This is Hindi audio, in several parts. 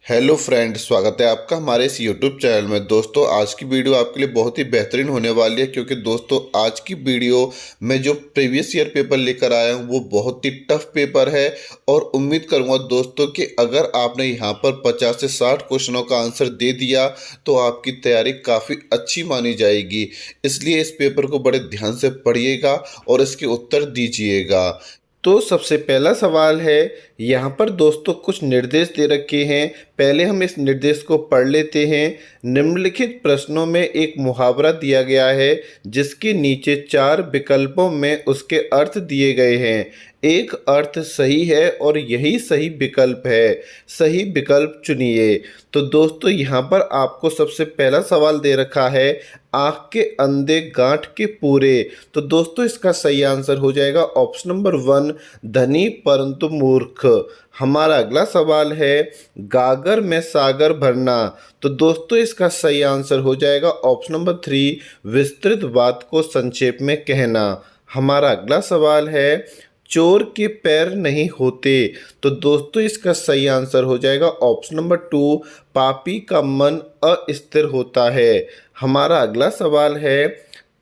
हेलो फ्रेंड, स्वागत है आपका हमारे इस यूट्यूब चैनल में। दोस्तों, आज की वीडियो आपके लिए बहुत ही बेहतरीन होने वाली है, क्योंकि दोस्तों आज की वीडियो में जो प्रीवियस ईयर पेपर लेकर आया हूँ वो बहुत ही टफ पेपर है। और उम्मीद करूँगा दोस्तों कि अगर आपने यहाँ पर 50 से 60 क्वेश्चनों का आंसर दे दिया तो आपकी तैयारी काफ़ी अच्छी मानी जाएगी। इसलिए इस पेपर को बड़े ध्यान से पढ़िएगा और इसके उत्तर दीजिएगा। तो सबसे पहला सवाल है, यहाँ पर दोस्तों कुछ निर्देश दे रखे हैं। पहले हम इस निर्देश को पढ़ लेते हैं। निम्नलिखित प्रश्नों में एक मुहावरा दिया गया है जिसके नीचे 4 विकल्पों में उसके अर्थ दिए गए हैं। एक अर्थ सही है और यही सही विकल्प है। सही विकल्प चुनिए। तो दोस्तों यहाँ पर आपको सबसे पहला सवाल दे रखा है, आँख के अंधे गांठ के पूरे। तो दोस्तों इसका सही आंसर हो जाएगा ऑप्शन नंबर 1, धनी परंतु मूर्ख। हमारा अगला सवाल है, गागर में सागर भरना। तो दोस्तों इसका सही आंसर हो जाएगा ऑप्शन नंबर 3, विस्तृत बात को संक्षेप में कहना। हमारा अगला सवाल है, चोर के पैर नहीं होते। तो दोस्तों इसका सही आंसर हो जाएगा ऑप्शन नंबर 2, पापी का मन अस्थिर होता है। हमारा अगला सवाल है,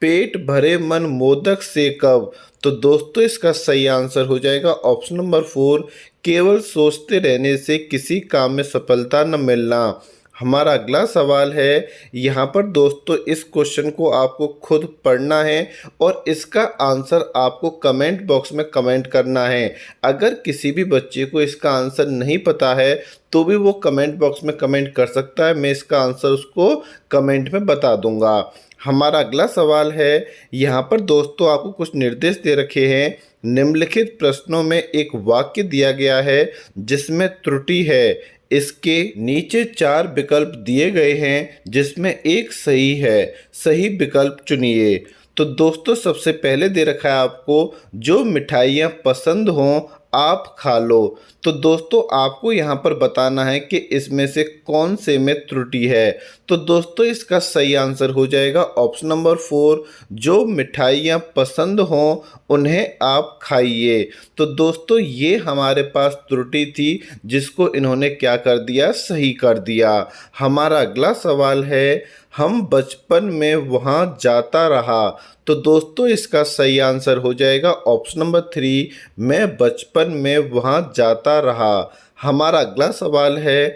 पेट भरे मन मोदक से कब। तो दोस्तों इसका सही आंसर हो जाएगा ऑप्शन नंबर 4, केवल सोचते रहने से किसी काम में सफलता न मिलना। हमारा अगला सवाल है, यहाँ पर दोस्तों इस क्वेश्चन को आपको खुद पढ़ना है और इसका आंसर आपको कमेंट बॉक्स में कमेंट करना है। अगर किसी भी बच्चे को इसका आंसर नहीं पता है तो भी वो कमेंट बॉक्स में कमेंट कर सकता है, मैं इसका आंसर उसको कमेंट में बता दूंगा। हमारा अगला सवाल है, यहाँ पर दोस्तों आपको कुछ निर्देश दे रखे हैं। निम्नलिखित प्रश्नों में एक वाक्य दिया गया है जिसमें त्रुटि है। इसके नीचे 4 विकल्प दिए गए हैं जिसमें एक सही है। सही विकल्प चुनिए। तो दोस्तों सबसे पहले दे रखा है आपको, जो मिठाइयाँ पसंद हों आप खा लो। तो दोस्तों आपको यहाँ पर बताना है कि इसमें से कौन से में त्रुटि है। तो दोस्तों इसका सही आंसर हो जाएगा ऑप्शन नंबर 4, जो मिठाइयाँ पसंद हों उन्हें आप खाइए। तो दोस्तों ये हमारे पास त्रुटि थी जिसको इन्होंने क्या कर दिया, सही कर दिया। हमारा अगला सवाल है, हम बचपन में वहाँ जाता रहा। तो दोस्तों इसका सही आंसर हो जाएगा ऑप्शन नंबर 3, मैं बचपन में वहाँ जाता रहा। हमारा अगला सवाल है,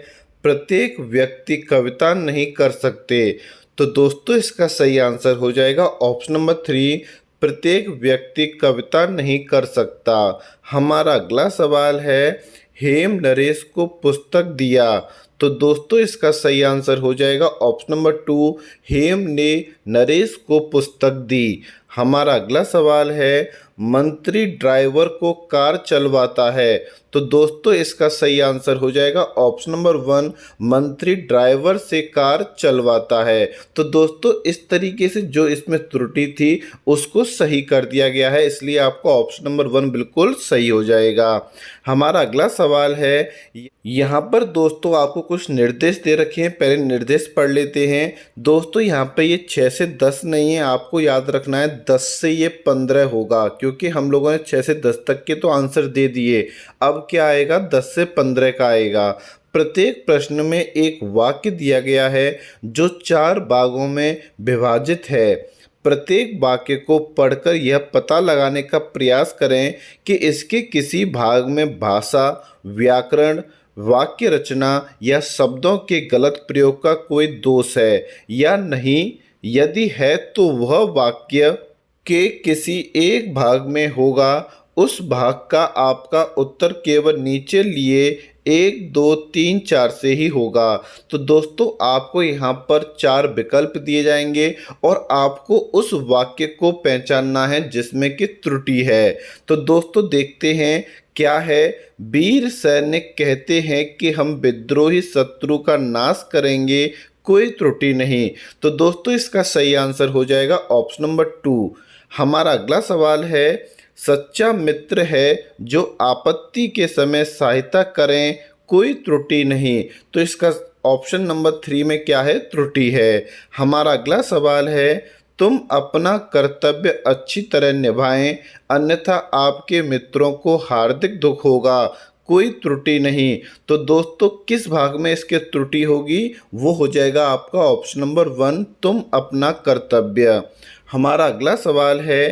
प्रत्येक व्यक्ति कविता नहीं कर सकते। तो दोस्तों इसका सही आंसर हो जाएगा ऑप्शन नंबर 3, प्रत्येक व्यक्ति कविता नहीं कर सकता। हमारा अगला सवाल है, हेम नरेश को पुस्तक दिया। तो दोस्तों इसका सही आंसर हो जाएगा ऑप्शन नंबर 2, हेम ने नरेश को पुस्तक दी। हमारा अगला सवाल है, मंत्री ड्राइवर को कार चलवाता है। तो दोस्तों इसका सही आंसर हो जाएगा ऑप्शन नंबर 1, मंत्री ड्राइवर से कार चलवाता है। तो दोस्तों इस तरीके से जो इसमें त्रुटि थी उसको सही कर दिया गया है, इसलिए आपका ऑप्शन नंबर 1 बिल्कुल सही हो जाएगा। हमारा अगला सवाल है, यहाँ पर दोस्तों आपको कुछ निर्देश दे रखे हैं, पहले निर्देश पढ़ लेते हैं। दोस्तों यहाँ पे ये 6 से 10 नहीं है, आपको याद रखना है 10 से ये 15 होगा, क्योंकि हम लोगों ने 6 से 10 तक के तो आंसर दे दिए। अब क्या आएगा, 10 से 15 का आएगा। प्रत्येक प्रश्न में एक वाक्य दिया गया है जो 4 भागों में विभाजित है। प्रत्येक वाक्य को पढ़कर यह पता लगाने का प्रयास करें कि इसके किसी भाग में भाषा, व्याकरण, वाक्य रचना या शब्दों के गलत प्रयोग का कोई दोष है या नहीं। यदि है तो वह वाक्य के किसी एक भाग में होगा। उस भाग का आपका उत्तर केवल नीचे लिए 1, 2, 3, 4 से ही होगा। तो दोस्तों आपको यहाँ पर 4 विकल्प दिए जाएंगे और आपको उस वाक्य को पहचानना है जिसमें कि त्रुटि है। तो दोस्तों देखते हैं क्या है। वीर सैनिक कहते हैं कि हम विद्रोही शत्रु का नाश करेंगे, कोई त्रुटि नहीं। तो दोस्तों इसका सही आंसर हो जाएगा ऑप्शन नंबर 2। हमारा अगला सवाल है, सच्चा मित्र है जो आपत्ति के समय सहायता करें, कोई त्रुटि नहीं। तो इसका ऑप्शन नंबर 3 में क्या है, त्रुटि है। हमारा अगला सवाल है, तुम अपना कर्तव्य अच्छी तरह निभाएं, अन्यथा आपके मित्रों को हार्दिक दुख होगा, कोई त्रुटि नहीं। तो दोस्तों किस भाग में इसके त्रुटि होगी, वो हो जाएगा आपका ऑप्शन नंबर 1, तुम अपना कर्तव्य। हमारा अगला सवाल है,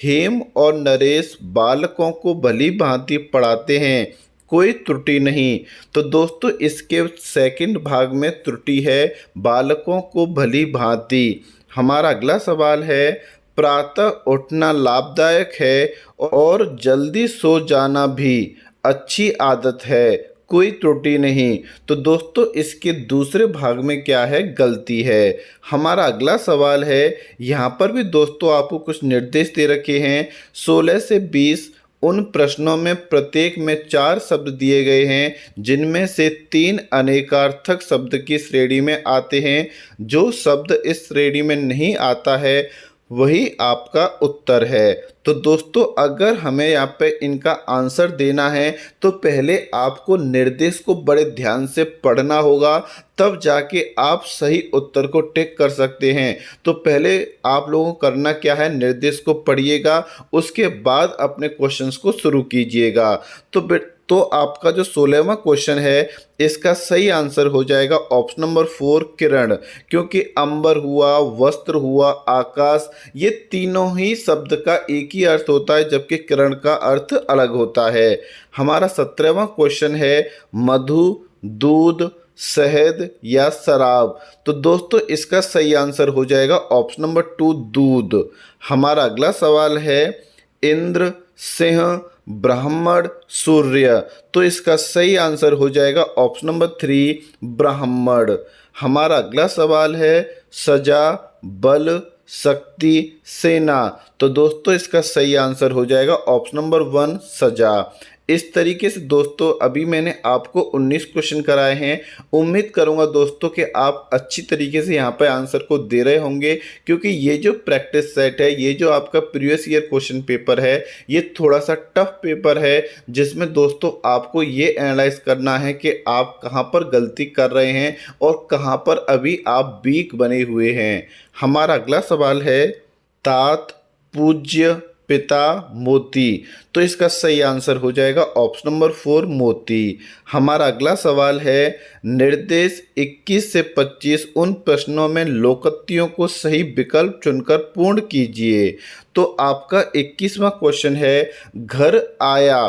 हेम और नरेश बालकों को भली भांति पढ़ाते हैं, कोई त्रुटि नहीं। तो दोस्तों इसके सेकंड भाग में त्रुटि है, बालकों को भली भांति। हमारा अगला सवाल है, प्रातः उठना लाभदायक है और जल्दी सो जाना भी अच्छी आदत है, कोई त्रुटि नहीं। तो दोस्तों इसके दूसरे भाग में क्या है, गलती है। हमारा अगला सवाल है, यहाँ पर भी दोस्तों आपको कुछ निर्देश दे रखे हैं। 16 से 20 उन प्रश्नों में प्रत्येक में 4 शब्द दिए गए हैं, जिनमें से 3 अनेकार्थक शब्द की श्रेणी में आते हैं। जो शब्द इस श्रेणी में नहीं आता है वही आपका उत्तर है। तो दोस्तों अगर हमें यहाँ पे इनका आंसर देना है तो पहले आपको निर्देश को बड़े ध्यान से पढ़ना होगा, तब जाके आप सही उत्तर को टिक कर सकते हैं। तो पहले आप लोगों को करना क्या है, निर्देश को पढ़िएगा, उसके बाद अपने क्वेश्चंस को शुरू कीजिएगा। तो आपका जो 16वां क्वेश्चन है इसका सही आंसर हो जाएगा ऑप्शन नंबर 4, किरण। क्योंकि अंबर हुआ, वस्त्र हुआ, आकाश, ये तीनों ही शब्द का एक ही अर्थ होता है, जबकि किरण का अर्थ अलग होता है। हमारा 17वां क्वेश्चन है, मधु, दूध, शहद या शराब। तो दोस्तों इसका सही आंसर हो जाएगा ऑप्शन नंबर 2, दूध। हमारा अगला सवाल है, इंद्र, सिंह, ब्राह्मण, सूर्य। तो इसका सही आंसर हो जाएगा ऑप्शन नंबर 3, ब्राह्मण। हमारा अगला सवाल है, सजा, बल, शक्ति, सेना। तो दोस्तों इसका सही आंसर हो जाएगा ऑप्शन नंबर 1, सजा। इस तरीके से दोस्तों अभी मैंने आपको 19 क्वेश्चन कराए हैं। उम्मीद करूंगा दोस्तों कि आप अच्छी तरीके से यहाँ पर आंसर को दे रहे होंगे, क्योंकि ये जो प्रैक्टिस सेट है, ये जो आपका प्रीवियस ईयर क्वेश्चन पेपर है, ये थोड़ा सा टफ पेपर है, जिसमें दोस्तों आपको ये एनालाइज करना है कि आप कहाँ पर गलती कर रहे हैं और कहाँ पर अभी आप वीक बने हुए हैं। हमारा अगला सवाल है, तात, पूज्य, पिता, मोती। तो इसका सही आंसर हो जाएगा ऑप्शन नंबर 4, मोती। हमारा अगला सवाल है, निर्देश 21 से 25 उन प्रश्नों में लोकोक्तियों को सही विकल्प चुनकर पूर्ण कीजिए। तो आपका 21वां क्वेश्चन है, घर आया,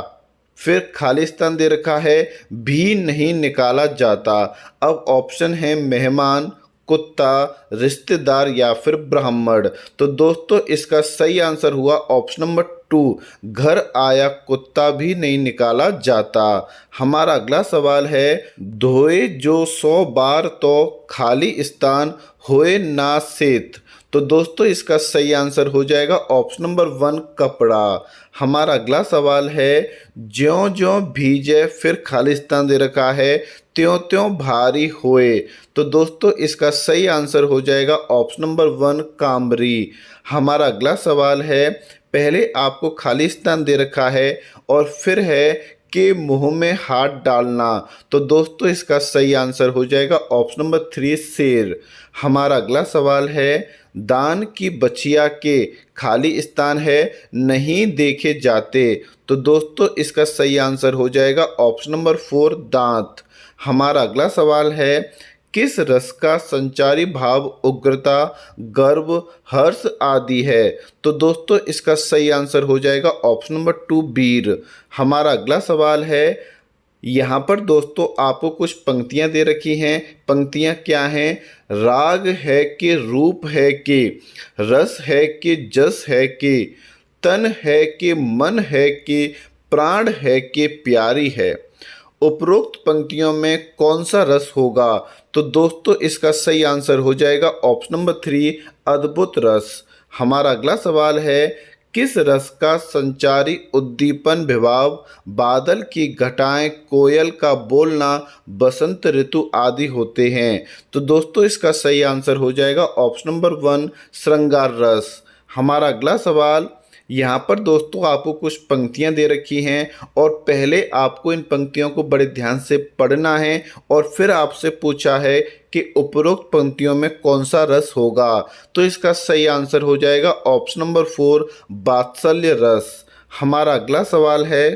फिर खाली स्थान दे रखा है, भी नहीं निकाला जाता। अब ऑप्शन है मेहमान, कुत्ता, रिश्तेदार या फिर ब्राह्मण। तो दोस्तों इसका सही आंसर हुआ ऑप्शन नंबर 2, घर आया, कुत्ता भी नहीं निकाला जाता। हमारा अगला सवाल है, धोए जो 100 बार तो खाली स्थान होए ना सेत। तो दोस्तों इसका सही आंसर हो जाएगा ऑप्शन नंबर 1, कपड़ा। हमारा अगला सवाल है, ज्यों ज्यों भीजे, फिर खाली स्थान दे रखा है, त्यों त्यों भारी होए। तो दोस्तों इसका सही आंसर हो जाएगा ऑप्शन नंबर 1, कामरी। हमारा अगला सवाल है, पहले आपको खाली स्थान दे रखा है और फिर है कि मुंह में हाथ डालना। तो दोस्तों इसका सही आंसर हो जाएगा ऑप्शन नंबर 3, शेर। हमारा अगला सवाल है, दान की बचिया के खाली स्थान है, नहीं देखे जाते। तो दोस्तों इसका सही आंसर हो जाएगा ऑप्शन नंबर 4, दांत। हमारा अगला सवाल है, किस रस का संचारी भाव उग्रता, गर्व, हर्ष आदि है। तो दोस्तों इसका सही आंसर हो जाएगा ऑप्शन नंबर 2, वीर। हमारा अगला सवाल है, यहाँ पर दोस्तों आपको कुछ पंक्तियाँ दे रखी हैं। पंक्तियाँ क्या हैं, राग है कि रूप है कि, रस है कि जस है कि, तन है कि मन है कि, प्राण है कि प्यारी है। उपरोक्त पंक्तियों में कौन सा रस होगा। तो दोस्तों इसका सही आंसर हो जाएगा ऑप्शन नंबर 3, अद्भुत रस। हमारा अगला सवाल है, किस रस का संचारी उद्दीपन विभाव, बादल की घटाएं, कोयल का बोलना, बसंत ऋतु आदि होते हैं। तो दोस्तों इसका सही आंसर हो जाएगा ऑप्शन नंबर 1, श्रृंगार रस। हमारा अगला सवाल, यहाँ पर दोस्तों आपको कुछ पंक्तियाँ दे रखी हैं और पहले आपको इन पंक्तियों को बड़े ध्यान से पढ़ना है और फिर आपसे पूछा है कि उपरोक्त पंक्तियों में कौन सा रस होगा। तो इसका सही आंसर हो जाएगा ऑप्शन नंबर 4, वात्सल्य रस। हमारा अगला सवाल है,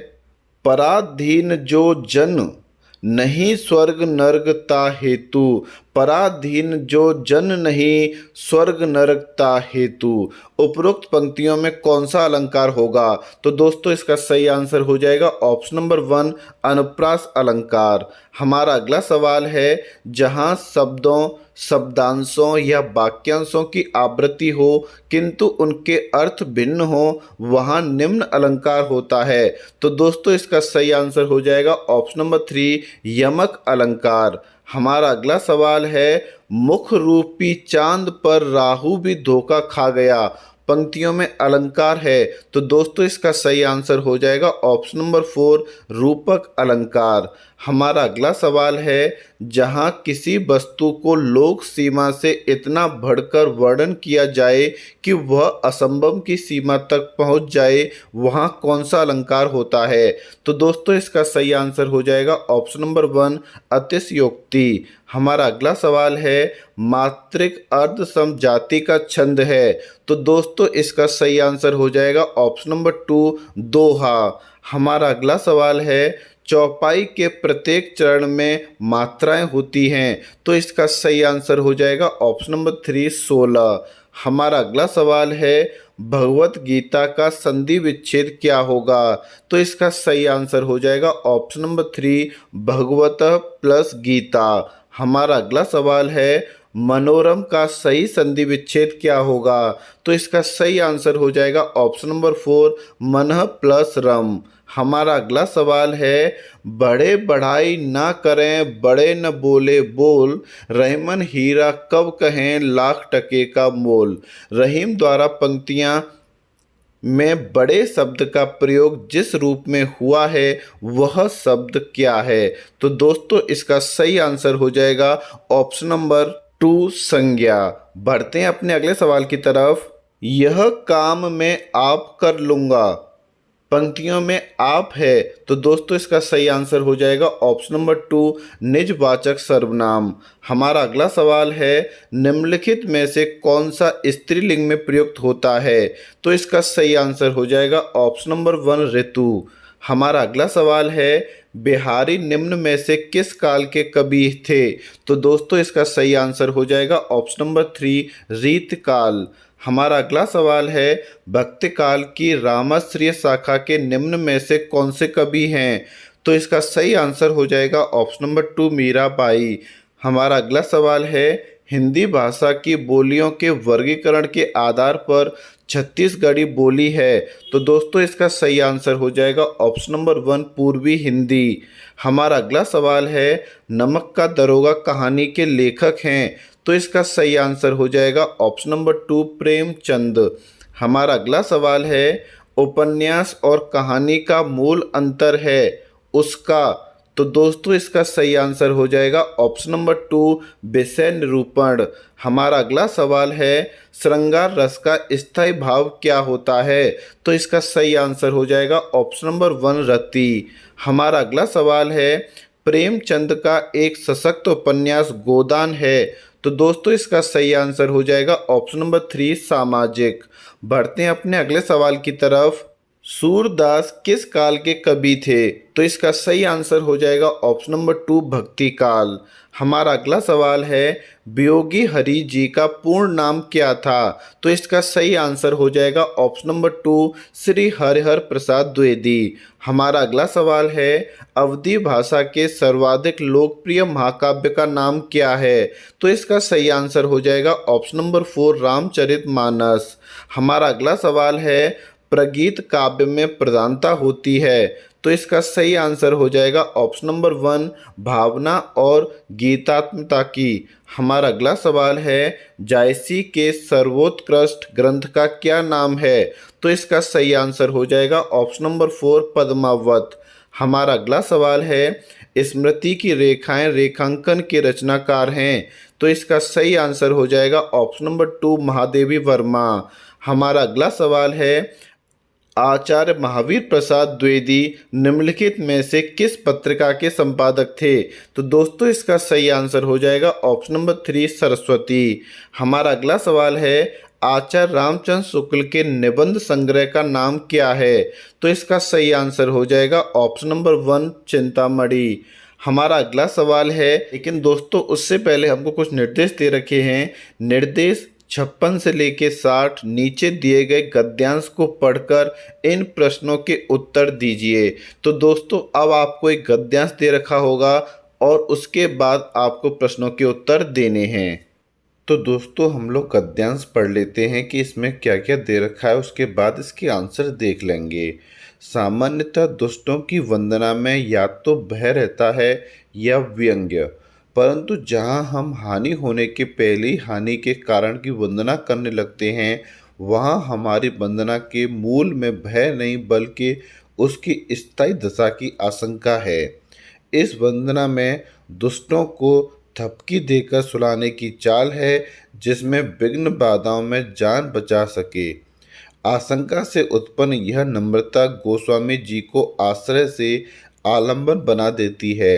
पराधीन जो जन नहीं स्वर्ग नरक ता हेतु। पराधीन जो जन नहीं स्वर्ग नरक ता हेतु। उपरोक्त पंक्तियों में कौन सा अलंकार होगा? तो दोस्तों इसका सही आंसर हो जाएगा ऑप्शन नंबर 1 अनुप्रास अलंकार। हमारा अगला सवाल है, जहां शब्दों, शब्दांशों या वाक्यांशों की आवृत्ति हो किंतु उनके अर्थ भिन्न हो वहां निम्न अलंकार होता है। तो दोस्तों इसका सही आंसर हो जाएगा ऑप्शन नंबर 3 यमक अलंकार। हमारा अगला सवाल है, मुख रूपी चांद पर राहु भी धोखा खा गया पंक्तियों में अलंकार है। तो दोस्तों इसका सही आंसर हो जाएगा ऑप्शन नंबर 4 रूपक अलंकार। हमारा अगला सवाल है, जहां किसी वस्तु को लोक सीमा से इतना बढ़कर वर्णन किया जाए कि वह असंभव की सीमा तक पहुंच जाए वहां कौन सा अलंकार होता है? तो दोस्तों इसका सही आंसर हो जाएगा ऑप्शन नंबर 1 अतिशयोक्ति। हमारा अगला सवाल है, मात्रिक अर्ध सम जाति का छंद है। तो दोस्तों इसका सही आंसर हो जाएगा ऑप्शन नंबर 2 दोहा। हमारा अगला सवाल है, चौपाई के प्रत्येक चरण में मात्राएं होती हैं। तो इसका सही आंसर हो जाएगा ऑप्शन नंबर 3 16। हमारा अगला सवाल है, भगवत गीता का संधि विच्छेद क्या होगा? तो इसका सही आंसर हो जाएगा ऑप्शन नंबर 3 भगवत प्लस गीता। हमारा अगला सवाल है, मनोरम का सही संधि विच्छेद क्या होगा? तो इसका सही आंसर हो जाएगा ऑप्शन नंबर 4 मनः प्लस रम। हमारा अगला सवाल है, बड़े बढ़ाई ना करें बड़े न बोले बोल, रहीमन हीरा कब कहें लाख टके का मोल। रहीम द्वारा पंक्तियां में बड़े शब्द का प्रयोग जिस रूप में हुआ है वह शब्द क्या है? तो दोस्तों इसका सही आंसर हो जाएगा ऑप्शन नंबर 2 संज्ञा। बढ़ते हैं अपने अगले सवाल की तरफ। यह काम मैं आप कर लूँगा पंक्तियों में आप है। तो दोस्तों इसका सही आंसर हो जाएगा ऑप्शन नंबर 2 निजवाचक सर्वनाम। हमारा अगला सवाल है, निम्नलिखित में से कौन सा स्त्रीलिंग में प्रयुक्त होता है? तो इसका सही आंसर हो जाएगा ऑप्शन नंबर 1 ऋतु। हमारा अगला सवाल है, बिहारी निम्न में से किस काल के कवि थे? तो दोस्तों इसका सही आंसर हो जाएगा ऑप्शन नंबर 3 रीतकाल। हमारा अगला सवाल है, भक्ति काल की रामाश्रय शाखा के निम्न में से कौन से कवि हैं? तो इसका सही आंसर हो जाएगा ऑप्शन नंबर 2 मीराबाई। हमारा अगला सवाल है, हिंदी भाषा की बोलियों के वर्गीकरण के आधार पर छत्तीसगढ़ी बोली है। तो दोस्तों इसका सही आंसर हो जाएगा ऑप्शन नंबर 1 पूर्वी हिंदी। हमारा अगला सवाल है, नमक का दरोगा कहानी के लेखक हैं। तो इसका सही आंसर हो जाएगा ऑप्शन नंबर 2 प्रेमचंद। हमारा अगला सवाल है, उपन्यास और कहानी का मूल अंतर है उसका। तो दोस्तों इसका सही आंसर हो जाएगा ऑप्शन नंबर 2 विषय निरूपण। हमारा अगला सवाल है, श्रृंगार रस का स्थायी भाव क्या होता है? तो इसका सही आंसर हो जाएगा ऑप्शन नंबर 1 रति। हमारा अगला सवाल है, प्रेमचंद का एक सशक्त उपन्यास गोदान है। तो दोस्तों इसका सही आंसर हो जाएगा ऑप्शन नंबर 3 सामाजिक। बढ़ते हैं अपने अगले सवाल की तरफ। सूरदास किस काल के कवि थे? तो इसका सही आंसर हो जाएगा ऑप्शन नंबर 2 भक्ति काल। हमारा अगला सवाल है, वियोगी हरि जी का पूर्ण नाम क्या था? तो इसका सही आंसर हो जाएगा ऑप्शन नंबर 2 श्री हरिहर प्रसाद द्विवेदी। हमारा अगला सवाल है, अवधी भाषा के सर्वाधिक लोकप्रिय महाकाव्य का नाम क्या है? तो इसका सही आंसर हो जाएगा ऑप्शन नंबर 4 रामचरितमानस। हमारा अगला सवाल है, प्रगीत काव्य में प्रधानता होती है। तो इसका सही आंसर हो जाएगा ऑप्शन नंबर 1 भावना और गीतात्मता की। हमारा अगला सवाल है, जायसी के सर्वोत्कृष्ट ग्रंथ का क्या नाम है? तो इसका सही आंसर हो जाएगा ऑप्शन नंबर 4 पद्मावत। हमारा अगला सवाल है, स्मृति की रेखाएं रेखांकन के रचनाकार हैं। तो इसका सही आंसर हो जाएगा ऑप्शन नंबर 2 महादेवी वर्मा। हमारा अगला सवाल है, आचार्य महावीर प्रसाद द्विवेदी निम्नलिखित में से किस पत्रिका के संपादक थे? तो दोस्तों इसका सही आंसर हो जाएगा ऑप्शन नंबर 3 सरस्वती। हमारा अगला सवाल है, आचार्य रामचंद्र शुक्ल के निबंध संग्रह का नाम क्या है? तो इसका सही आंसर हो जाएगा ऑप्शन नंबर 1 चिंतामणि। हमारा अगला सवाल है, लेकिन दोस्तों उससे पहले हमको कुछ निर्देश दे रखे हैं। निर्देश 56 से लेके 60 नीचे दिए गए गद्यांश को पढ़कर इन प्रश्नों के उत्तर दीजिए। तो दोस्तों अब आपको एक गद्यांश दे रखा होगा और उसके बाद आपको प्रश्नों के उत्तर देने हैं। तो दोस्तों हम लोग गद्यांश पढ़ लेते हैं कि इसमें क्या क्या दे रखा है, उसके बाद इसके आंसर देख लेंगे। सामान्यतः दुष्टों की वंदना में या तो भय रहता है या व्यंग्य, परंतु जहाँ हम हानि होने के पहले ही हानि के कारण की वंदना करने लगते हैं, वहाँ हमारी वंदना के मूल में भय नहीं बल्कि उसकी स्थायी दशा की आशंका है। इस वंदना में दुष्टों को थपकी देकर सुलाने की चाल है, जिसमें विघ्न बाधाओं में जान बचा सके। आशंका से उत्पन्न यह नम्रता गोस्वामी जी को आश्रय से आलंबन बना देती है।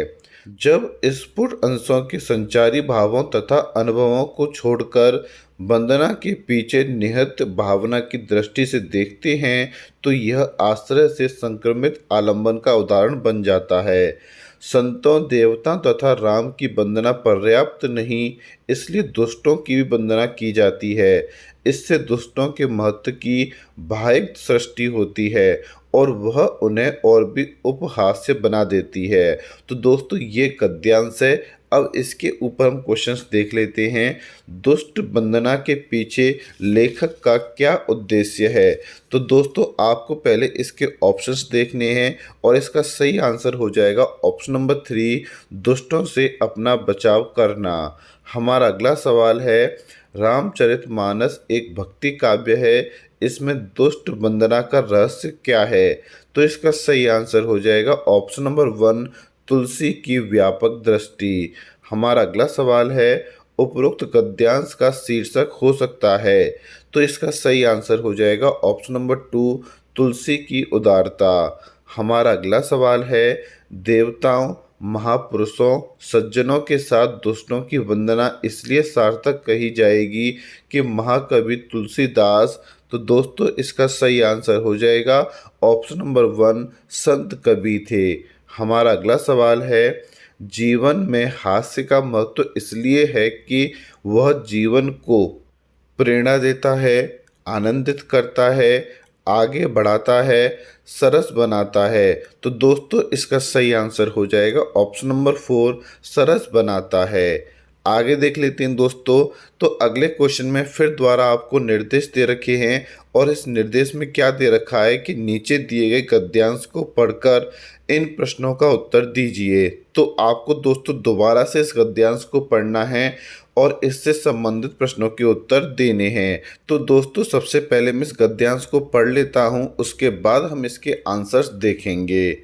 जब स्फुट अंशों के संचारी भावों तथा अनुभवों को छोड़कर वंदना के पीछे निहित भावना की दृष्टि से देखते हैं, तो यह आश्रय से संक्रमित आलंबन का उदाहरण बन जाता है। संतों, देवताओं तथा राम की वंदना पर्याप्त नहीं, इसलिए दुष्टों की भी वंदना की जाती है। इससे दुष्टों के महत्व की बाह्य सृष्टि होती है और वह उन्हें और भी उपहास्य बना देती है। तो दोस्तों ये गद्यांश है। अब इसके ऊपर हम क्वेश्चंस देख लेते हैं। दुष्ट वंदना के पीछे लेखक का क्या उद्देश्य है? तो दोस्तों आपको पहले इसके ऑप्शंस देखने हैं और इसका सही आंसर हो जाएगा ऑप्शन नंबर 3 दुष्टों से अपना बचाव करना। हमारा अगला सवाल है, रामचरितमानस एक भक्ति काव्य है, इसमें दुष्ट वंदना का रहस्य क्या है? तो इसका सही आंसर हो जाएगा ऑप्शन नंबर 1 तुलसी की व्यापक दृष्टि। हमारा अगला सवाल है, उपरोक्त गद्यांश का शीर्षक हो सकता है? तो इसका सही आंसर हो जाएगा ऑप्शन नंबर 2 तुलसी की उदारता। हमारा अगला सवाल है, देवताओं, महापुरुषों, सज्जनों के साथ दुष्टों की वंदना इसलिए सार्थक कही जाएगी कि महाकवि तुलसीदास। तो दोस्तों इसका सही आंसर हो जाएगा ऑप्शन नंबर 1 संत कवि थे। हमारा अगला सवाल है, जीवन में हास्य का महत्व इसलिए है कि वह जीवन को प्रेरणा देता है, आनंदित करता है, आगे बढ़ाता है, सरस बनाता है। तो दोस्तों इसका सही आंसर हो जाएगा ऑप्शन नंबर 4 सरस बनाता है। आगे देख लेते हैं दोस्तों। तो अगले क्वेश्चन में फिर द्वारा आपको निर्देश दे रखे हैं और इस निर्देश में क्या दे रखा है कि नीचे दिए गए गद्यांश को पढ़कर इन प्रश्नों का उत्तर दीजिए। तो आपको दोस्तों दोबारा से इस गद्यांश को पढ़ना है और इससे संबंधित प्रश्नों के उत्तर देने हैं। तो दोस्तों सबसे पहले मैं इस गद्यांश को पढ़ लेता हूँ, उसके बाद हम इसके आंसर्स देखेंगे।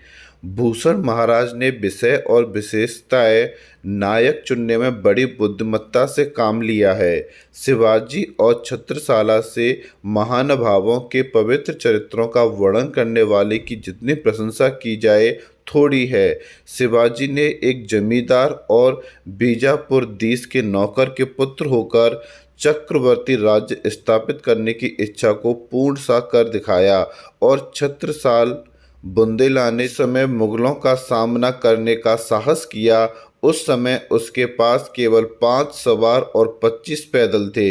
भूषण महाराज ने विषय और विशेषताएं नायक चुनने में बड़ी बुद्धिमत्ता से काम लिया है। शिवाजी और छत्रसाला से महानुभावों के पवित्र चरित्रों का वर्णन करने वाले की जितनी प्रशंसा की जाए थोड़ी है। शिवाजी ने एक जमींदार और बीजापुरदीस के नौकर के पुत्र होकर चक्रवर्ती राज्य स्थापित करने की इच्छा को पूर्ण सा कर दिखाया और छत्रसाल बुंदेलाने समय मुगलों का सामना करने का साहस किया। उस समय उसके पास केवल 5 सवार और 25 पैदल थे।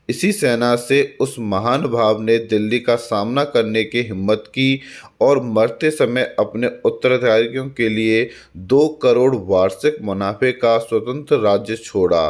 इसी सेना से उस महानुभाव ने दिल्ली का सामना करने की हिम्मत की और मरते समय अपने उत्तराधिकारियों के लिए 2 करोड़ वार्षिक मुनाफे का स्वतंत्र राज्य छोड़ा।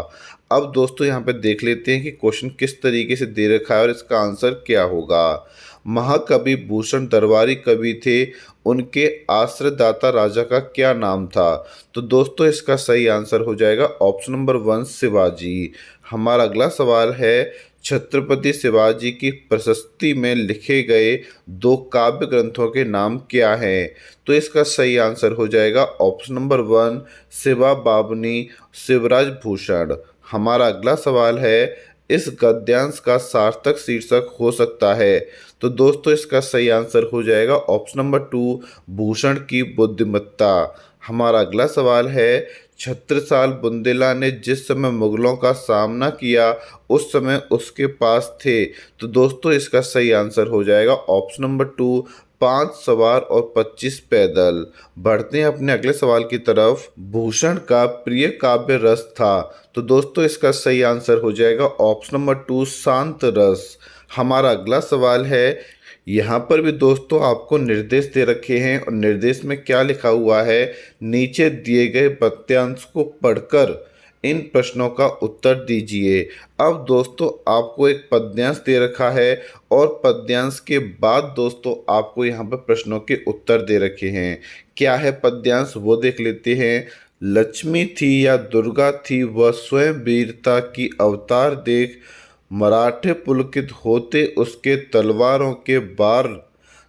अब दोस्तों यहाँ पे देख लेते हैं कि क्वेश्चन किस तरीके से दे रखा है और इसका आंसर क्या होगा। महाकवि भूषण दरबारी कवि थे, उनके आश्रयदाता राजा का क्या नाम था? तो दोस्तों इसका सही आंसर हो जाएगा ऑप्शन नंबर 1 शिवाजी। हमारा अगला सवाल है, छत्रपति शिवाजी की प्रशस्ति में लिखे गए 2 काव्य ग्रंथों के नाम क्या हैं? तो इसका सही आंसर हो जाएगा ऑप्शन नंबर 1 शिवा बावनी, शिवराज भूषण। हमारा अगला सवाल है, इस गद्यांश का सार्थक शीर्षक हो सकता है? तो दोस्तों इसका सही आंसर हो जाएगा ऑप्शन नंबर 2 भूषण की बुद्धिमत्ता। हमारा अगला सवाल है, छत्रसाल बुंदेला ने जिस समय मुगलों का सामना किया उस समय उसके पास थे। तो दोस्तों इसका सही आंसर हो जाएगा ऑप्शन नंबर 2, 5 सवार और 25 पैदल। बढ़ते हैं अपने अगले सवाल की तरफ। भूषण का प्रिय काव्य रस था। तो दोस्तों इसका सही आंसर हो जाएगा ऑप्शन नंबर 2, शांत रस। हमारा अगला सवाल है, यहाँ पर भी दोस्तों आपको निर्देश दे रखे हैं और निर्देश में क्या लिखा हुआ है, नीचे दिए गए पद्यांश को पढ़कर इन प्रश्नों का उत्तर दीजिए। अब दोस्तों आपको एक पद्यांश दे रखा है और पद्यांश के बाद दोस्तों आपको यहाँ पर प्रश्नों के उत्तर दे रखे हैं। क्या है पद्यांश वो देख लेते हैं। लक्ष्मी थी या दुर्गा थी वह स्वयं वीरता की अवतार देख, मराठे पुलकित होते उसके तलवारों के बार,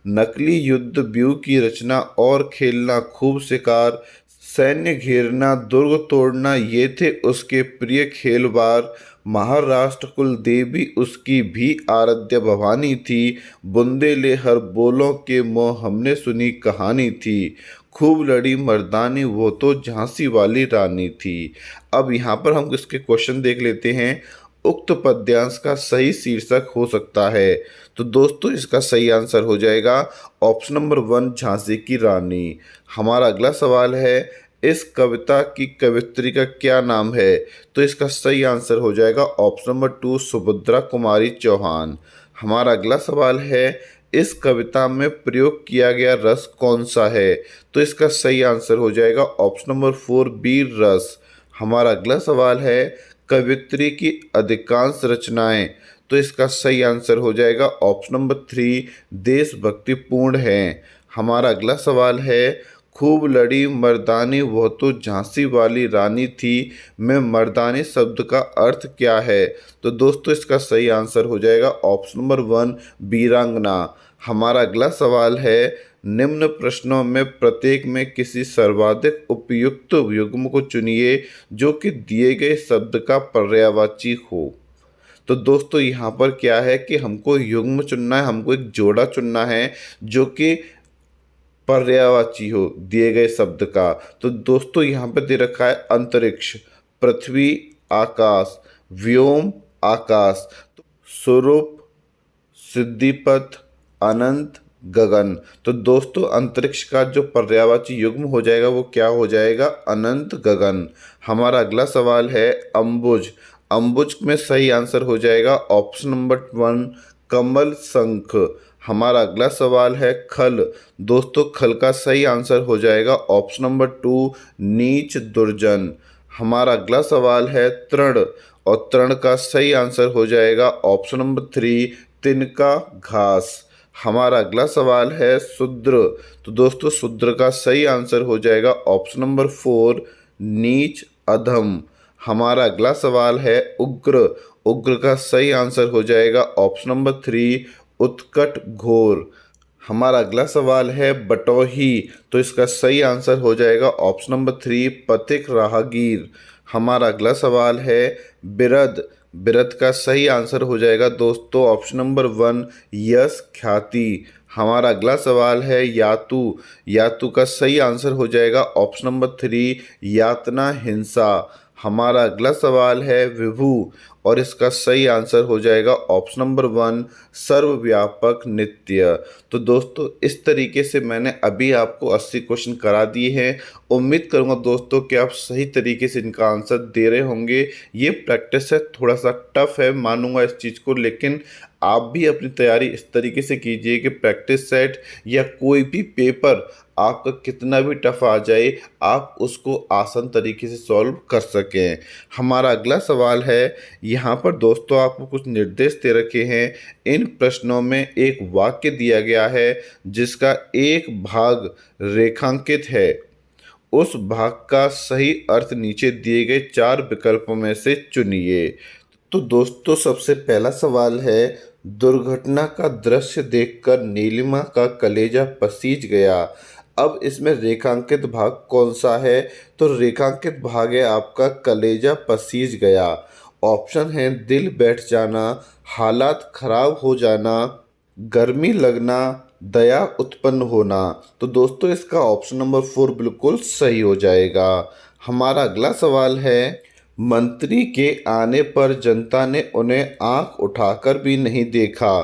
नकली युद्ध व्यूह की रचना और खेलना खूब शिकार, सैन्य घेरना दुर्ग तोड़ना ये थे उसके प्रिय खेलवार, महाराष्ट्र कुल देवी उसकी भी आराध्य भवानी थी, बुंदेले हर बोलों के मोह हमने सुनी कहानी थी, खूब लड़ी मर्दानी वो तो झांसी वाली रानी थी। अब यहाँ पर हम इसके क्वेश्चन देख लेते हैं। उक्त पद्यांश का सही शीर्षक हो सकता है। तो दोस्तों इसका सही आंसर हो जाएगा ऑप्शन नंबर 1, झांसी की रानी। हमारा अगला सवाल है, इस कविता की कवित्री का क्या नाम है। तो इसका सही आंसर हो जाएगा ऑप्शन नंबर 2, सुभद्रा कुमारी चौहान। हमारा अगला सवाल है, इस कविता में प्रयोग किया गया रस कौन सा है। तो इसका सही आंसर हो जाएगा ऑप्शन नंबर 4, वीर रस। हमारा अगला सवाल है, कवित्री की अधिकांश रचनाएं। तो इसका सही आंसर हो जाएगा ऑप्शन नंबर 3, देशभक्तिपूर्ण हैं। हमारा अगला सवाल है, खूब लड़ी मर्दानी वह तो झांसी वाली रानी थी में मर्दानी शब्द का अर्थ क्या है। तो दोस्तों इसका सही आंसर हो जाएगा ऑप्शन नंबर 1, वीरांगना। हमारा अगला सवाल है, निम्न प्रश्नों में प्रत्येक में किसी सर्वाधिक उपयुक्त युग्म को चुनिए जो कि दिए गए शब्द का पर्यायवाची हो। तो दोस्तों यहाँ पर क्या है कि हमको युग्म चुनना है, हमको एक जोड़ा चुनना है जो कि पर्यायवाची हो दिए गए शब्द का। तो दोस्तों यहाँ पे दे रखा है अंतरिक्ष, पृथ्वी, आकाश, व्योम, आकाश, तो स्वरूप, सिद्धिपथ, अनंत, गगन। तो दोस्तों अंतरिक्ष का जो पर्यायवाची युग्म हो जाएगा वो क्या हो जाएगा, अनंत गगन। हमारा अगला सवाल है, अंबुज। अंबुज में सही आंसर हो जाएगा ऑप्शन नंबर 1, कमल, शंख। हमारा अगला सवाल है, खल। दोस्तों खल का सही आंसर हो जाएगा ऑप्शन नंबर 2, नीच, दुर्जन। हमारा अगला सवाल है, तृण, और तृण का सही आंसर हो जाएगा ऑप्शन नंबर 3, तिनका, घास। हमारा अगला सवाल है, शूद्र। तो दोस्तों शूद्र का सही आंसर हो जाएगा ऑप्शन नंबर 4, नीच, अधम। हमारा अगला सवाल है, उग्र। उग्र का सही आंसर हो जाएगा ऑप्शन नंबर 3, उत्कट, घोर। हमारा अगला सवाल है, बटोही। तो इसका सही आंसर हो जाएगा ऑप्शन नंबर 3, पथिक, राहगीर। हमारा अगला सवाल है, बिरध। बिरध का सही आंसर हो जाएगा दोस्तों ऑप्शन नंबर 1, यश, ख्याति। हमारा अगला सवाल है, यातु। यातु का सही आंसर हो जाएगा ऑप्शन नंबर 3, यातना, हिंसा। हमारा अगला सवाल है, विभु, और इसका सही आंसर हो जाएगा ऑप्शन नंबर 1, सर्वव्यापक, नित्य। तो दोस्तों इस तरीके से मैंने अभी आपको 80 क्वेश्चन करा दिए हैं। उम्मीद करूंगा दोस्तों कि आप सही तरीके से इनका आंसर दे रहे होंगे। ये प्रैक्टिस है, थोड़ा सा टफ है, मानूंगा इस चीज़ को, लेकिन आप भी अपनी तैयारी इस तरीके से कीजिए कि प्रैक्टिस सेट या कोई भी पेपर आपका कितना भी टफ आ जाए आप उसको आसान तरीके से सॉल्व कर सकें। हमारा अगला सवाल है, यहाँ पर दोस्तों आपको कुछ निर्देश दे रखे हैं। इन प्रश्नों में एक वाक्य दिया गया है जिसका एक भाग रेखांकित है, उस भाग का सही अर्थ नीचे दिए गए 4 विकल्पों में से चुनिए। तो दोस्तों सबसे पहला सवाल है, दुर्घटना का दृश्य देखकर नीलिमा का कलेजा पसीज गया। अब इसमें रेखांकित भाग कौन सा है। तो रेखांकित भाग है आपका कलेजा पसीज गया। ऑप्शन है, दिल बैठ जाना, हालात खराब हो जाना, गर्मी लगना, दया उत्पन्न होना। तो दोस्तों इसका ऑप्शन नंबर 4 बिल्कुल सही हो जाएगा। हमारा अगला सवाल है, मंत्री के आने पर जनता ने उन्हें आंख उठाकर भी नहीं देखा।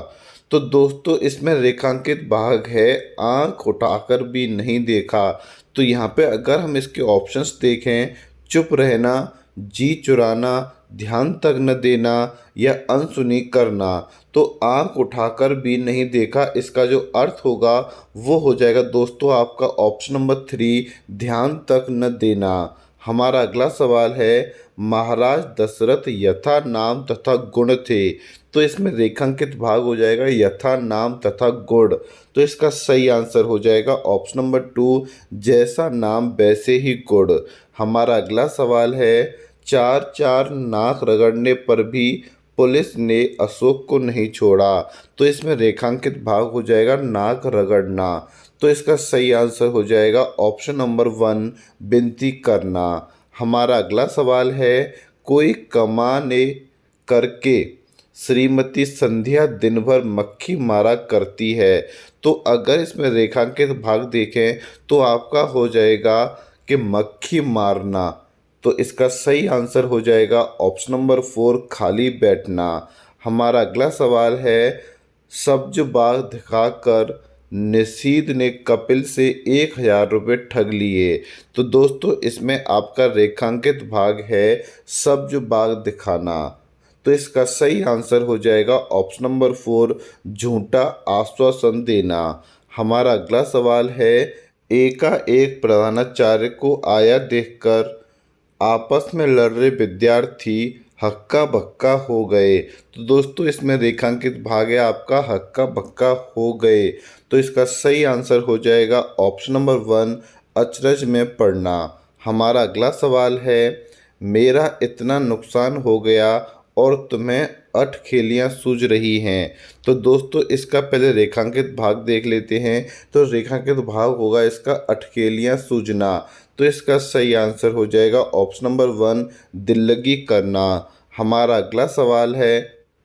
तो दोस्तों इसमें रेखांकित भाग है आंख उठाकर भी नहीं देखा। तो यहाँ पे अगर हम इसके ऑप्शंस देखें, चुप रहना, जी चुराना, ध्यान तक न देना या अनसुनी करना, तो आंख उठाकर भी नहीं देखा इसका जो अर्थ होगा वो हो जाएगा दोस्तों आपका ऑप्शन नंबर 3, ध्यान तक न देना। हमारा अगला सवाल है, महाराज दशरथ यथा नाम तथा गुण थे। तो इसमें रेखांकित भाग हो जाएगा यथा नाम तथा गुण। तो इसका सही आंसर हो जाएगा ऑप्शन नंबर 2, जैसा नाम वैसे ही गुण। हमारा अगला सवाल है, चार चार नाक रगड़ने पर भी पुलिस ने अशोक को नहीं छोड़ा। तो इसमें रेखांकित भाग हो जाएगा नाक रगड़ना। तो इसका सही आंसर हो जाएगा ऑप्शन नंबर 1, विनती करना। हमारा अगला सवाल है, कोई कमाने करके श्रीमती संध्या दिन भर मक्खी मारा करती है। तो अगर इसमें रेखांकित भाग देखें तो आपका हो जाएगा कि मक्खी मारना। तो इसका सही आंसर हो जाएगा ऑप्शन नंबर 4, खाली बैठना। हमारा अगला सवाल है, सब्ज बाग दिखाकर निषीद ने कपिल से 1,000 रुपये ठग लिए। तो दोस्तों इसमें आपका रेखांकित भाग है सब्ज बाग दिखाना। तो इसका सही आंसर हो जाएगा ऑप्शन नंबर 4, झूठा आश्वासन देना। हमारा अगला सवाल है, एकाएक प्रधानाचार्य को आया देखकर आपस में लड़ रहे विद्यार्थी हक्का बक्का हो गए। तो दोस्तों इसमें रेखांकित भाग है आपका हक्का बक्का हो गए। तो इसका सही आंसर हो जाएगा ऑप्शन नंबर 1, अचरज में पड़ना। हमारा अगला सवाल है, मेरा इतना नुकसान हो गया और तुम्हें अटखेलियाँ सूझ रही हैं। तो दोस्तों इसका पहले रेखांकित भाग देख लेते हैं। तो रेखांकित भाग होगा इसका अटखेलियाँ सूझना। तो इसका सही आंसर हो जाएगा ऑप्शन नंबर 1, दिल लगी करना। हमारा अगला सवाल है,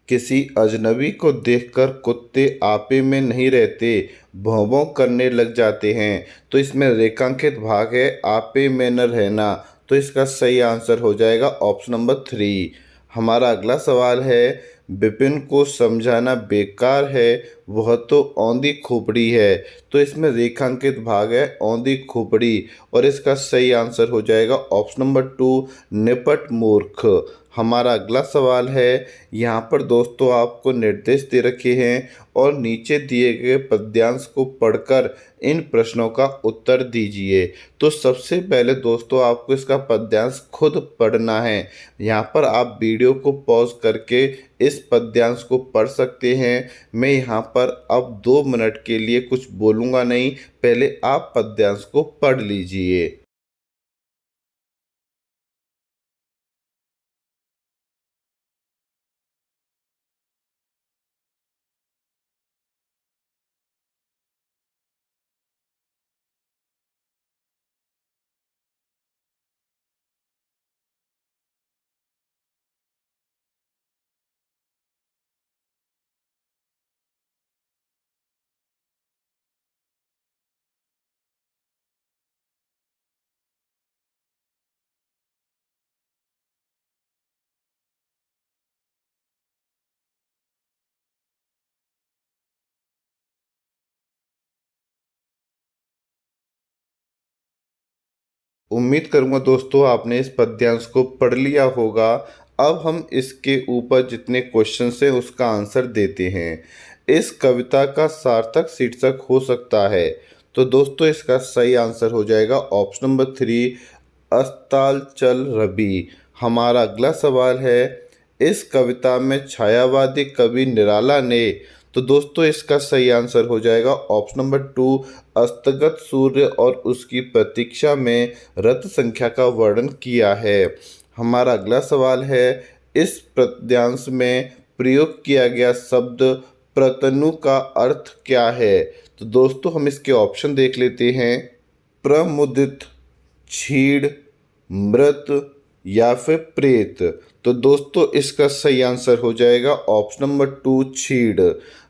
किसी अजनबी को देखकर कुत्ते आपे में नहीं रहते, भौं भौं करने लग जाते हैं। तो इसमें रेखांकित भाग है आपे में न रहना। तो इसका सही आंसर हो जाएगा ऑप्शन नंबर 3। हमारा अगला सवाल है, विपिन को समझाना बेकार है, वह तो औंधी खोपड़ी है। तो इसमें रेखांकित भाग है औंधी खोपड़ी और इसका सही आंसर हो जाएगा ऑप्शन नंबर 2, निपट मूर्ख। हमारा अगला सवाल है, यहाँ पर दोस्तों आपको निर्देश दे रखे हैं और नीचे दिए गए पद्यांश को पढ़कर इन प्रश्नों का उत्तर दीजिए। तो सबसे पहले दोस्तों आपको इसका पद्यांश खुद पढ़ना है। यहाँ पर आप वीडियो को पॉज करके इस पद्यांश को पढ़ सकते हैं। मैं यहाँ पर अब 2 मिनट के लिए कुछ बोलूँगा नहीं, पहले आप पद्यांश को पढ़ लीजिए। उम्मीद करूंगा दोस्तों आपने इस पद्यांश को पढ़ लिया होगा। अब हम इसके ऊपर जितने क्वेश्चंस हैं उसका आंसर देते हैं। इस कविता का सार्थक शीर्षक हो सकता है। तो दोस्तों इसका सही आंसर हो जाएगा ऑप्शन नंबर 3, अस्ताचल रवि। हमारा अगला सवाल है, इस कविता में छायावादी कवि निराला ने। तो दोस्तों इसका सही आंसर हो जाएगा ऑप्शन नंबर 2, अस्तगत सूर्य और उसकी प्रतीक्षा में रथ संख्या का वर्णन किया है। हमारा अगला सवाल है, इस पद्यांश में प्रयोग किया गया शब्द प्रतनु का अर्थ क्या है। तो दोस्तों हम इसके ऑप्शन देख लेते हैं, प्रमुदित, छीड़, मृत या फिर प्रेत। तो दोस्तों इसका सही आंसर हो जाएगा ऑप्शन नंबर 2, छीड़।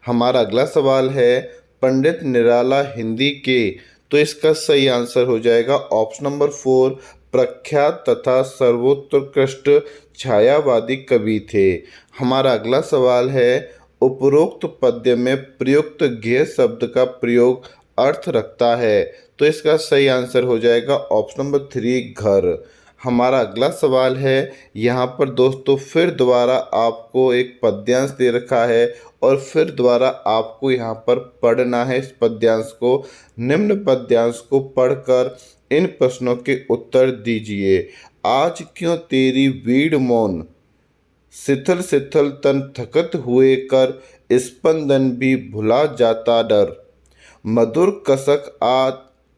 हमारा अगला सवाल है, पंडित निराला हिंदी के। तो इसका सही आंसर हो जाएगा ऑप्शन नंबर 4, प्रख्यात तथा सर्वोत्कृष्ट छायावादी कवि थे। हमारा अगला सवाल है, उपरोक्त पद्य में प्रयुक्त गेय शब्द का प्रयोग अर्थ रखता है। तो इसका सही आंसर हो जाएगा ऑप्शन नंबर 3 घर। हमारा अगला सवाल है, यहाँ पर दोस्तों फिर दोबारा आपको एक पद्यांश दे रखा है और फिर दोबारा आपको यहाँ पर पढ़ना है इस पद्यांश को। निम्न पद्यांश को पढ़कर इन प्रश्नों के उत्तर दीजिए। आज क्यों तेरी वीड़ मौन, शिथिल शिथिल तन थकत हुए कर, स्पंदन भी भुला जाता डर, मधुर कसक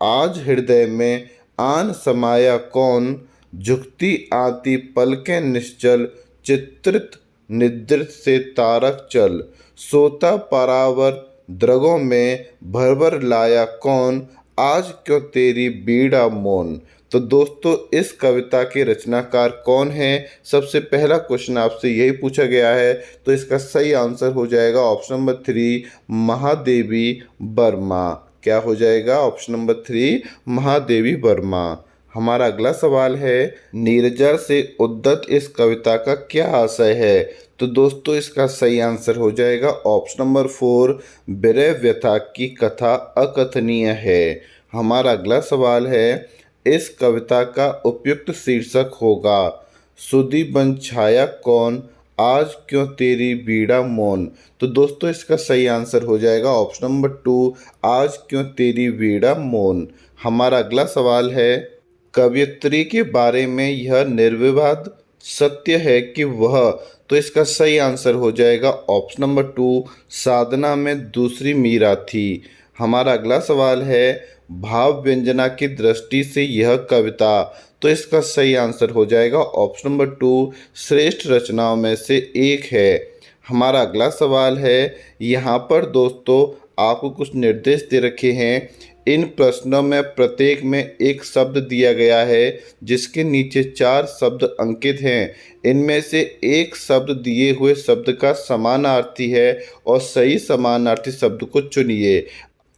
आज हृदय में, आन समाया कौन, झुकती आती पलकें निश्चल, चित्रित निद्रित से तारक चल, सोता परावर द्रगों में, भर भर लाया कौन, आज क्यों तेरी बीड़ा मौन। तो दोस्तों इस कविता के रचनाकार कौन हैं? सबसे पहला क्वेश्चन आपसे यही पूछा गया है। तो इसका सही आंसर हो जाएगा ऑप्शन नंबर 3 महादेवी वर्मा। क्या हो जाएगा? Option number 3 Mahadevi Verma. हमारा अगला सवाल है, नीरजा से उद्धत इस कविता का क्या आशय है? तो दोस्तों इसका सही आंसर हो जाएगा ऑप्शन नंबर 4 विरह व्यथा की कथा अकथनीय है। हमारा अगला सवाल है, इस कविता का उपयुक्त शीर्षक होगा सुधि बन छाया कौन, आज क्यों तेरी बीड़ा मौन। तो दोस्तों इसका सही आंसर हो जाएगा ऑप्शन नंबर 2 आज क्यों तेरी बीड़ा मौन। हमारा अगला सवाल है, कवयित्री के बारे में यह निर्विवाद सत्य है कि वह। तो इसका सही आंसर हो जाएगा ऑप्शन नंबर 2 साधना में दूसरी मीरा थी। हमारा अगला सवाल है, भाव व्यंजना की दृष्टि से यह कविता। तो इसका सही आंसर हो जाएगा ऑप्शन नंबर 2 श्रेष्ठ रचनाओं में से एक है। हमारा अगला सवाल है, यहाँ पर दोस्तों आपको कुछ निर्देश दे रखे हैं। इन प्रश्नों में प्रत्येक में एक शब्द दिया गया है जिसके नीचे 4 शब्द अंकित हैं। इनमें से एक शब्द दिए हुए शब्द का समानार्थी है और सही समानार्थी शब्द को चुनिए।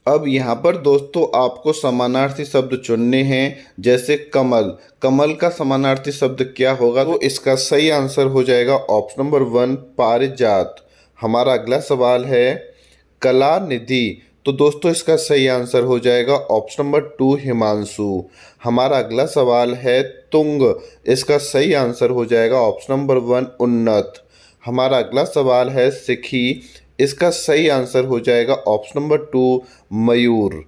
अब यहाँ पर दोस्तों आपको समानार्थी शब्द चुनने हैं, जैसे कमल। कमल का समानार्थी शब्द क्या होगा? तो इसका सही आंसर हो जाएगा ऑप्शन नंबर 1 पारिजात। हमारा अगला सवाल है, कला निधि। तो दोस्तों इसका सही आंसर हो जाएगा ऑप्शन नंबर 2 हिमांशु। हमारा अगला सवाल है, तुंग। इसका सही आंसर हो जाएगा ऑप्शन नंबर 1 उन्नत। हमारा अगला सवाल है, सिखी। इसका सही आंसर हो जाएगा ऑप्शन नंबर 2 मयूर।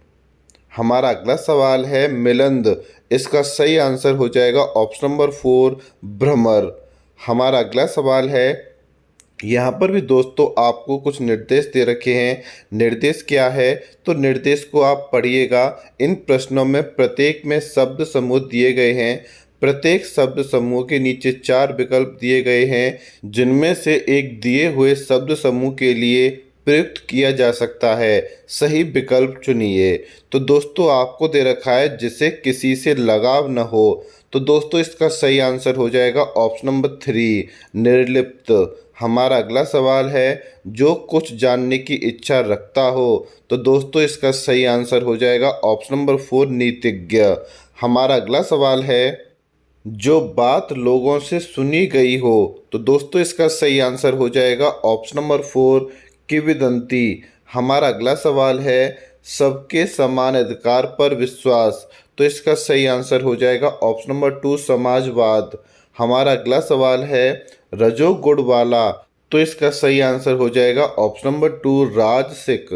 हमारा अगला सवाल है, मिलंद। इसका सही आंसर हो जाएगा ऑप्शन नंबर 4 भ्रमर। हमारा अगला सवाल है, यहाँ पर भी दोस्तों आपको कुछ निर्देश दे रखे हैं। निर्देश क्या है? तो निर्देश को आप पढ़िएगा। इन प्रश्नों में प्रत्येक में शब्द समूह दिए गए हैं। प्रत्येक शब्द समूह के नीचे 4 विकल्प दिए गए हैं, जिनमें से एक दिए हुए शब्द समूह के लिए प्रयुक्त किया जा सकता है। सही विकल्प चुनिए। तो दोस्तों आपको दे रखा है जिसे किसी से लगाव न हो। तो दोस्तों इसका सही आंसर हो जाएगा ऑप्शन नंबर 3 निर्लिप्त। हमारा अगला सवाल है, जो कुछ जानने की इच्छा रखता हो। तो दोस्तों इसका सही आंसर हो जाएगा ऑप्शन नंबर 4 नीतिज्ञ। हमारा अगला सवाल है, जो बात लोगों से सुनी गई हो। तो दोस्तों इसका सही आंसर हो जाएगा ऑप्शन नंबर 4 किंवदंती। हमारा अगला सवाल है, सबके समान अधिकार पर विश्वास। तो इसका सही आंसर हो जाएगा ऑप्शन नंबर 2 समाजवाद। हमारा अगला सवाल है, रजोगुण वाला। तो इसका सही आंसर हो जाएगा ऑप्शन नंबर 2 राजसिक।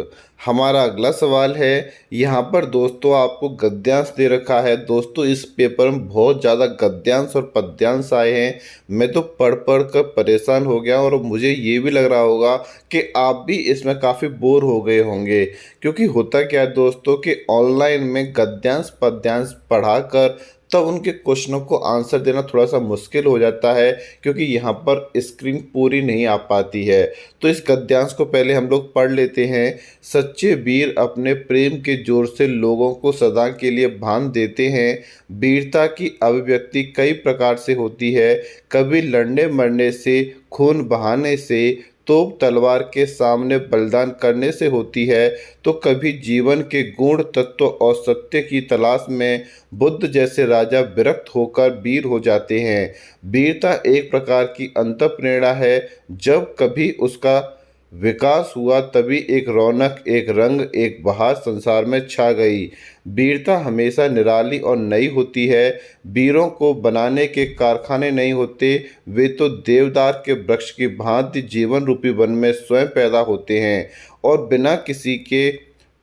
हमारा अगला सवाल है, यहाँ पर दोस्तों आपको गद्यांश दे रखा है। दोस्तों इस पेपर में बहुत ज़्यादा गद्यांश और पद्यांश आए हैं। मैं तो पढ़ पढ़ कर परेशान हो गया और मुझे ये भी लग रहा होगा कि आप भी इसमें काफ़ी बोर हो गए होंगे, क्योंकि होता क्या है दोस्तों कि ऑनलाइन में गद्यांश पद्यांश पढ़ाकर तब उनके क्वेश्चनों को आंसर देना थोड़ा सा मुश्किल हो जाता है, क्योंकि यहाँ पर स्क्रीन पूरी नहीं आ पाती है। तो इस गद्यांश को पहले हम लोग पढ़ लेते हैं। सच्चे वीर अपने प्रेम के जोर से लोगों को सदा के लिए बांध देते हैं। वीरता की अभिव्यक्ति कई प्रकार से होती है, कभी लड़ने मरने से, खून बहाने से, तोप तलवार के सामने बलिदान करने से होती है, तो कभी जीवन के गुण तत्व और सत्य की तलाश में बुद्ध जैसे राजा विरक्त होकर वीर हो जाते हैं। वीरता एक प्रकार की अंतःप्रेरणा है। जब कभी उसका विकास हुआ तभी एक रौनक, एक रंग, एक बहार संसार में छा गई। वीरता हमेशा निराली और नई होती है। वीरों को बनाने के कारखाने नहीं होते, वे तो देवदार के वृक्ष की भांति जीवन रूपी वन में स्वयं पैदा होते हैं और बिना किसी के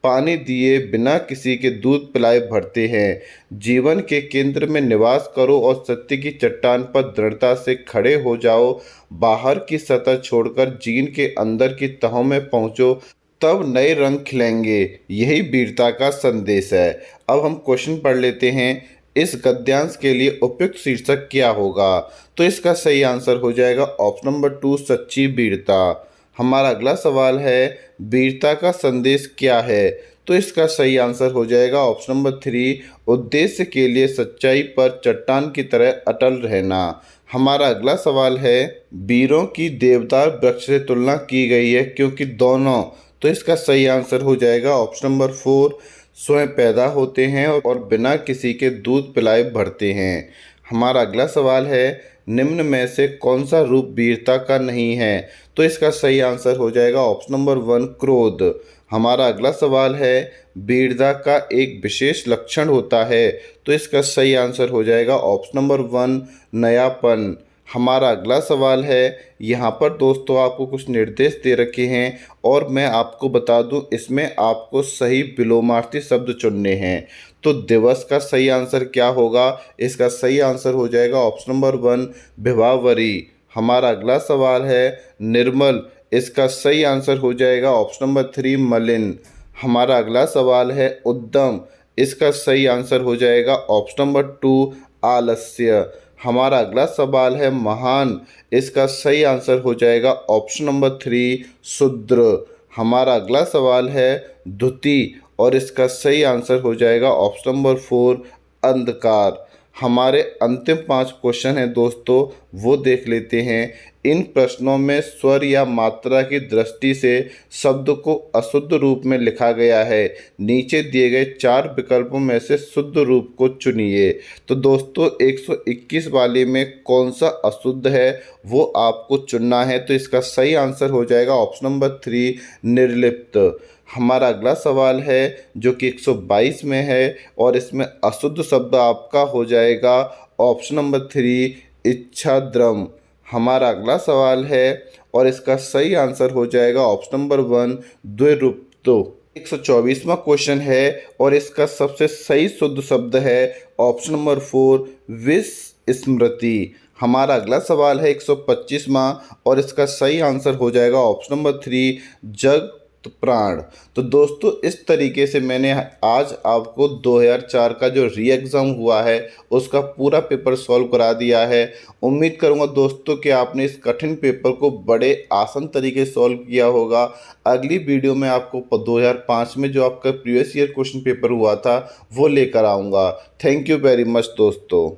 पानी दिए, बिना किसी के दूध पिलाए बढ़ते हैं। जीवन के केंद्र में निवास करो और सत्य की चट्टान पर दृढ़ता से खड़े हो जाओ। बाहर की सतह छोड़कर जीन के अंदर की तहों में पहुंचो, तब नए रंग खिलेंगे। यही वीरता का संदेश है। अब हम क्वेश्चन पढ़ लेते हैं। इस गद्यांश के लिए उपयुक्त शीर्षक क्या होगा? तो इसका सही आंसर हो जाएगा ऑप्शन नंबर 2, सच्ची वीरता। हमारा अगला सवाल है, वीरता का संदेश क्या है? तो इसका सही आंसर हो जाएगा ऑप्शन नंबर 3, उद्देश्य के लिए सच्चाई पर चट्टान की तरह अटल रहना। हमारा अगला सवाल है, वीरों की देवदार वृक्ष से तुलना की गई है क्योंकि दोनों। तो इसका सही आंसर हो जाएगा ऑप्शन नंबर 4, स्वयं पैदा होते हैं और बिना किसी के दूध पिलाए बढ़ते हैं। हमारा अगला सवाल है, निम्न में से कौन सा रूप वीरता का नहीं है? तो इसका सही आंसर हो जाएगा ऑप्शन नंबर 1, क्रोध। हमारा अगला सवाल है, वीरता का एक विशेष लक्षण होता है। तो इसका सही आंसर हो जाएगा ऑप्शन नंबर 1, नयापन। हमारा अगला सवाल है, यहाँ पर दोस्तों आपको कुछ निर्देश दे रखे हैं और मैं आपको बता दूं, इसमें आपको सही विलोमार्थी शब्द चुनने हैं। तो दिवस का सही आंसर क्या होगा? इसका सही आंसर हो जाएगा ऑप्शन नंबर 1, विभावरी। हमारा अगला सवाल है, निर्मल। इसका सही आंसर हो जाएगा ऑप्शन नंबर 3, मलिन। हमारा अगला सवाल है, उद्यम। इसका सही आंसर हो जाएगा ऑप्शन नंबर 2, आलस्य। हमारा अगला सवाल है, महान। इसका सही आंसर हो जाएगा ऑप्शन नंबर 3, शूद्र। हमारा अगला सवाल है, धुति, और इसका सही आंसर हो जाएगा ऑप्शन नंबर 4, अंधकार। हमारे अंतिम 5 क्वेश्चन हैं दोस्तों, वो देख लेते हैं। इन प्रश्नों में स्वर या मात्रा की दृष्टि से शब्द को अशुद्ध रूप में लिखा गया है। नीचे दिए गए 4 विकल्पों में से शुद्ध रूप को चुनिए। तो दोस्तों 121 वाले में कौन सा अशुद्ध है वो आपको चुनना है। तो इसका सही आंसर हो जाएगा ऑप्शन नंबर 3, निर्लिप्त। हमारा अगला सवाल है जो कि 122 में है और इसमें अशुद्ध शब्द आपका हो जाएगा ऑप्शन नंबर 3, इच्छाद्रम। हमारा अगला सवाल है और इसका सही आंसर हो जाएगा ऑप्शन नंबर 1, द्विरूपतो। 124वां क्वेश्चन है और इसका सबसे सही शुद्ध शब्द है ऑप्शन नंबर 4, विस्मृति। हमारा अगला सवाल है 125वां और इसका सही आंसर हो जाएगा ऑप्शन नंबर 3, जग प्राण। तो दोस्तों इस तरीके से मैंने आज आपको 2004 का जो री एग्ज़ाम हुआ है उसका पूरा पेपर सॉल्व करा दिया है। उम्मीद करूंगा दोस्तों कि आपने इस कठिन पेपर को बड़े आसान तरीके से सॉल्व किया होगा। अगली वीडियो में आपको 2005 में जो आपका प्रीवियस ईयर क्वेश्चन पेपर हुआ था वो लेकर आऊँगा। थैंक यू वेरी मच दोस्तों।